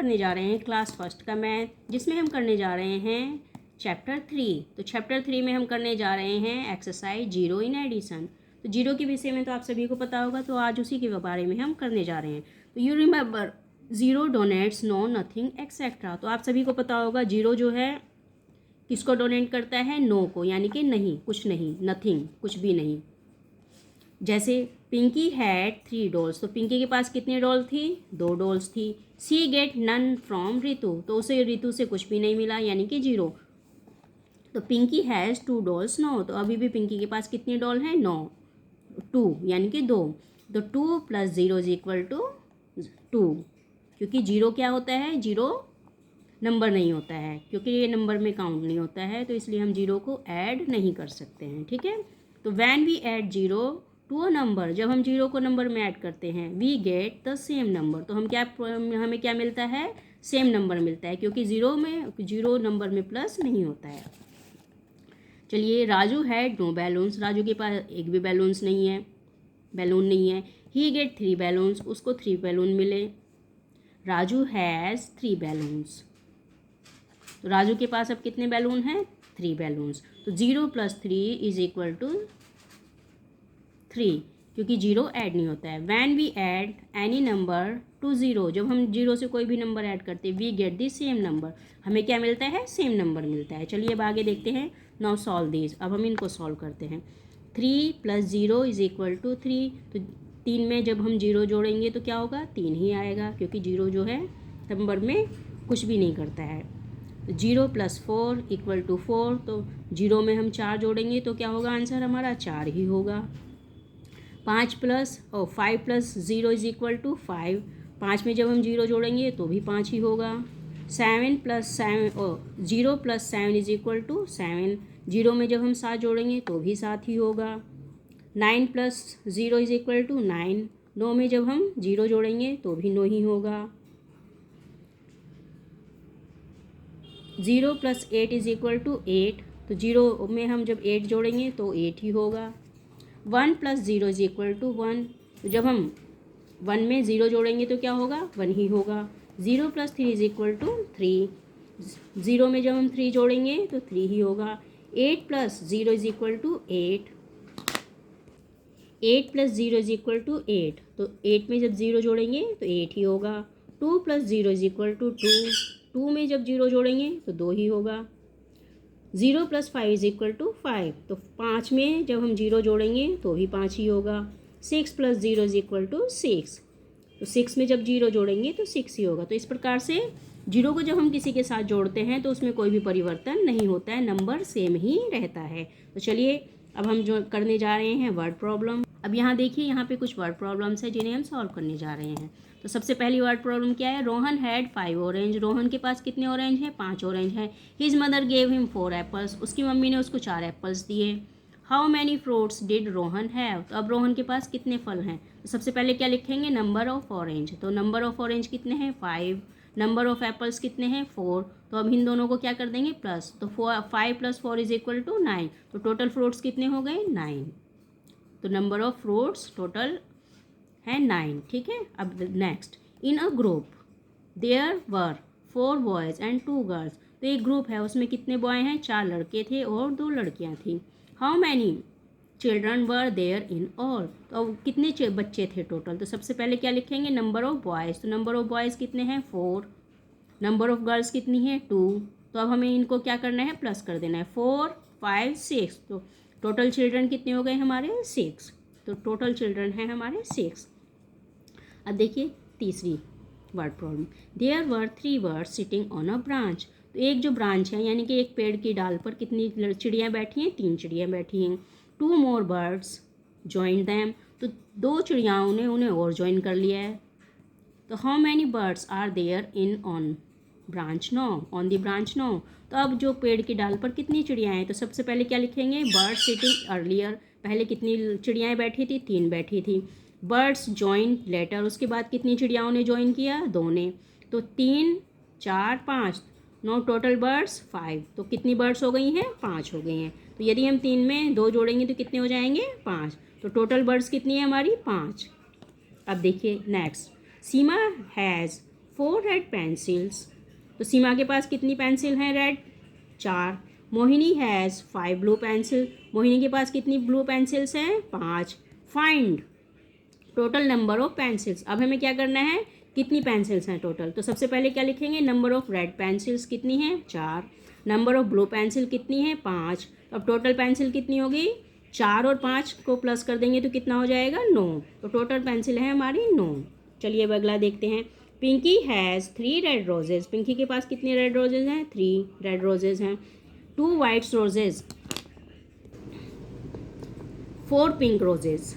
करने जा रहे हैं क्लास फर्स्ट का मैथ, जिसमें हम करने जा रहे हैं चैप्टर 3। तो चैप्टर 3 में हम करने जा रहे हैं एक्सरसाइज जीरो इन एडिशन। तो जीरो के विषय में तो आप सभी को पता होगा, तो आज उसी के बारे में हम करने जा रहे हैं। तो you remember zero denotes no nothing etcetera. तो आप सभी को पता होगा जीरो जो है किसको डोनेट करता है, नो को, यानी कि नहीं, कुछ नहीं, नथिंग, कुछ भी नहीं। जैसे पिंकी हैड 3 डॉल्स, तो पिंकी के पास कितनी डॉल थी, 2 डॉल्स थी। सी गेट नन फ्रॉम रितु, तो उसे रितु से कुछ भी नहीं मिला, यानी कि 0। तो पिंकी हैज़ 2 डॉल्स, 9, तो अभी भी पिंकी के पास कितनी डॉल है, 9, 2 यानी कि 2। तो 2 + 0 = 2, क्योंकि 0 क्या होता है, 0 नंबर नहीं होता है, क्योंकि ये नंबर में काउंट नहीं होता है, तो इसलिए हम 0 को ऐड नहीं कर सकते हैं, ठीक है। तो when we add 0 to a number, जब हम 0 को नंबर में ऐड करते हैं, we get the same number, तो हमें क्या मिलता है, सेम नंबर मिलता है, क्योंकि 0 नंबर में प्लस नहीं होता है। चलिए, Raju had no balloons, Raju के पास एक भी बैलून नहीं है। ही गेट 3 बैलून्स, उसको 3 बैलून मिले। राजू हैज़ 3 बैलून्स, तो राजू के पास अब कितने बैलून हैं, 3 बैलून्स। तो 0 + 3 = 3, क्योंकि 0 ऐड नहीं होता है। When we add any number to 0, जब हम 0 से कोई भी नंबर ऐड करते हैं, we get the same number, हमें क्या मिलता है, सेम नंबर मिलता है। चलिए अब आगे देखते हैं। नाउ सॉल्व दिस, अब हम इनको सॉल्व करते हैं। 3 + 0 = 3, तो 3 में जब हम 0 जोड़ेंगे तो क्या होगा, 3 ही आएगा, क्योंकि 0 जो है नंबर में कुछ भी नहीं करता है। 0 + 4 = 4, तो 0 में हम 4 जोड़ेंगे तो क्या होगा, आंसर हमारा 4 ही होगा। 5 + 0 = 5, 5 में जब हम 0 जोड़ेंगे तो भी 5 ही होगा। 0 + 7 = 7, 0 में जब हम 7 जोड़ेंगे तो भी 7 ही होगा। 9 + 0 = 9, 9 में जब हम 0 जोड़ेंगे तो भी 9 ही होगा। 0 + 8 = 8, तो 0 में हम जब 8 जोड़ेंगे तो 8 ही होगा। 1 + 0 = 1, तो जब हम 1 में 0 जोड़ेंगे तो क्या होगा, 1 ही होगा। 0 + 3 = 3, 0 में जब हम 3 जोड़ेंगे तो 3 ही होगा। 8 + 0 = 8, 8 + 0 = 8, तो 8 में जब 0 जोड़ेंगे तो 8 ही होगा। 2 + 0 = 2, 2 में जब 0 जोड़ेंगे तो 2 ही होगा। 0 + 5 = 5, तो 5 में जब हम 0 जोड़ेंगे तो भी 5 ही होगा। 6 + 0 = 6, तो 6 में जब 0 जोड़ेंगे तो 6 ही होगा। तो इस प्रकार से 0 को जब हम किसी के साथ जोड़ते हैं तो उसमें कोई भी परिवर्तन नहीं होता है, नंबर सेम ही रहता है। तो चलिए अब हम जो करने जा रहे हैं वर्ड प्रॉब्लम। अब यहाँ देखिए, यहाँ पे कुछ वर्ड प्रॉब्लम्स है जिन्हें हम सॉल्व करने जा रहे हैं। तो सबसे पहली वर्ड प्रॉब्लम क्या है, रोहन हैड 5 ऑरेंज, रोहन के पास कितने ऑरेंज हैं, 5 ऑरेंज हैं। His mother gave him 4 apples, उसकी मम्मी ने उसको 4 एप्पल्स दिए। How many fruits did Rohan have, तो अब रोहन के पास कितने फल हैं। तो सबसे पहले क्या लिखेंगे, नंबर ऑफ ऑरेंज, तो नंबर ऑफ ऑरेंज कितने हैं, 5, नंबर ऑफ एप्पल्स कितने हैं, 4, तो अब इन दोनों को क्या कर देंगे, प्लस, तो 5 + 4 = 9, तो टोटल फ्रूट्स कितने हो गए, 9, तो नंबर ऑफ फ्रूट्स टोटल है 9, ठीक है। अब next, in a group there were 4 boys and 2 girls, तो एक ग्रुप है, उसमें कितने बॉय हैं, 4 लड़के थे और 2 लड़कियां थी। How many children were there in all, तो अब कितने बच्चे थे टोटल, तो सबसे पहले क्या लिखेंगे, नंबर ऑफ बॉयज़, तो नंबर ऑफ बॉयज़ कितने हैं, 4, नंबर ऑफ गर्ल्स कितनी है, 2, तो अब हमें इनको क्या करना है, प्लस कर देना है, 4, 5, 6, तो टोटल चिल्ड्रन कितने हो गए हमारे, 6, तो टोटल चिल्ड्रन हैं हमारे 6। अब देखिए तीसरी word problem, there were 3 birds sitting on a branch, तो एक जो ब्रांच है यानी कि एक पेड़ की डाल पर कितनी चिड़ियाँ बैठी हैं, 3 चिड़ियाँ बैठी हैं। 2 मोर बर्ड्स जॉइन दैम, तो 2 चिड़ियाओं ने उन्हें और ज्वाइन कर लिया है। तो how many birds are there in on branch no, on the branch no, तो अब जो पेड़ की डाल पर कितनी चिड़ियाँ हैं, तो सबसे पहले क्या लिखेंगे, बर्ड सिटिंग अर्लियर, पहले कितनी चिड़ियाँ बैठी थी, 3 बैठी थी। बर्ड्स ज्वाइन लेटर, उसके बाद कितनी चिड़ियाओं ने ज्वाइन किया, 2 ने, तो 3, 4, 5, 9 टोटल बर्ड्स 5, तो कितनी बर्ड्स हो गई हैं, 5 हो गई हैं। तो यदि हम 3 में 2 जोड़ेंगे तो कितने हो जाएंगे, 5, तो टोटल बर्ड्स कितनी है हमारी, 5। अब देखिए next, Seema has 4 red pencils. तो सीमा के पास कितनी पेंसिल हैं red? 4। Mohini has 5 blue pencil. Mohini के पास कितनी ब्लू पेंसिल्स हैं? 5। Find total number of pencils. अब हमें क्या करना है, कितनी पेंसिल्स हैं टोटल। तो सबसे पहले क्या लिखेंगे, नंबर ऑफ रेड पेंसिल्स कितनी हैं? 4। नंबर ऑफ ब्लू पेंसिल कितनी है? 5। अब टोटल पेंसिल कितनी होगी? 4 और 5 को प्लस कर देंगे तो कितना हो जाएगा? 9। तो टोटल पेंसिल है हमारी 9। चलिए अब अगला देखते हैं। Pinky has 3 red roses. Pinky के पास कितने रेड रोजेज़ हैं? 3 रेड रोजेज़ हैं। 2 white roses, 4 pink roses.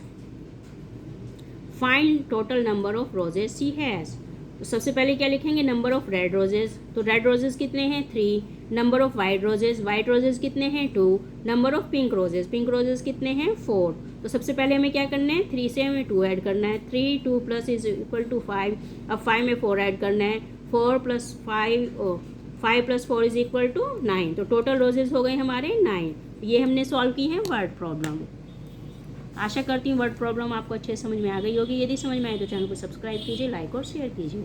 Find total number of roses she has. तो सबसे पहले क्या लिखेंगे, नंबर ऑफ रेड रोजेज। तो रेड रोजेज कितने हैं? 3। Number of white roses, white roses कितने हैं? 2। Number of pink roses, pink roses कितने हैं? 4। तो सबसे पहले हमें क्या करना है, 3 से हमें 2 ऐड करना है। 3 2 प्लस इज इक्वल टू 5। अब 5 में 4 ऐड करना है। 4 plus 5 plus 4 is equal to 9। तो टोटल रोजेज हो गए हमारे 9। ये हमने सॉल्व की है वर्ड प्रॉब्लम। आशा करती हूँ वर्ड प्रॉब्लम आपको अच्छे से समझ में आ गई होगी। यदि समझ में आए तो चैनल को सब्सक्राइब कीजिए, लाइक और शेयर कीजिए।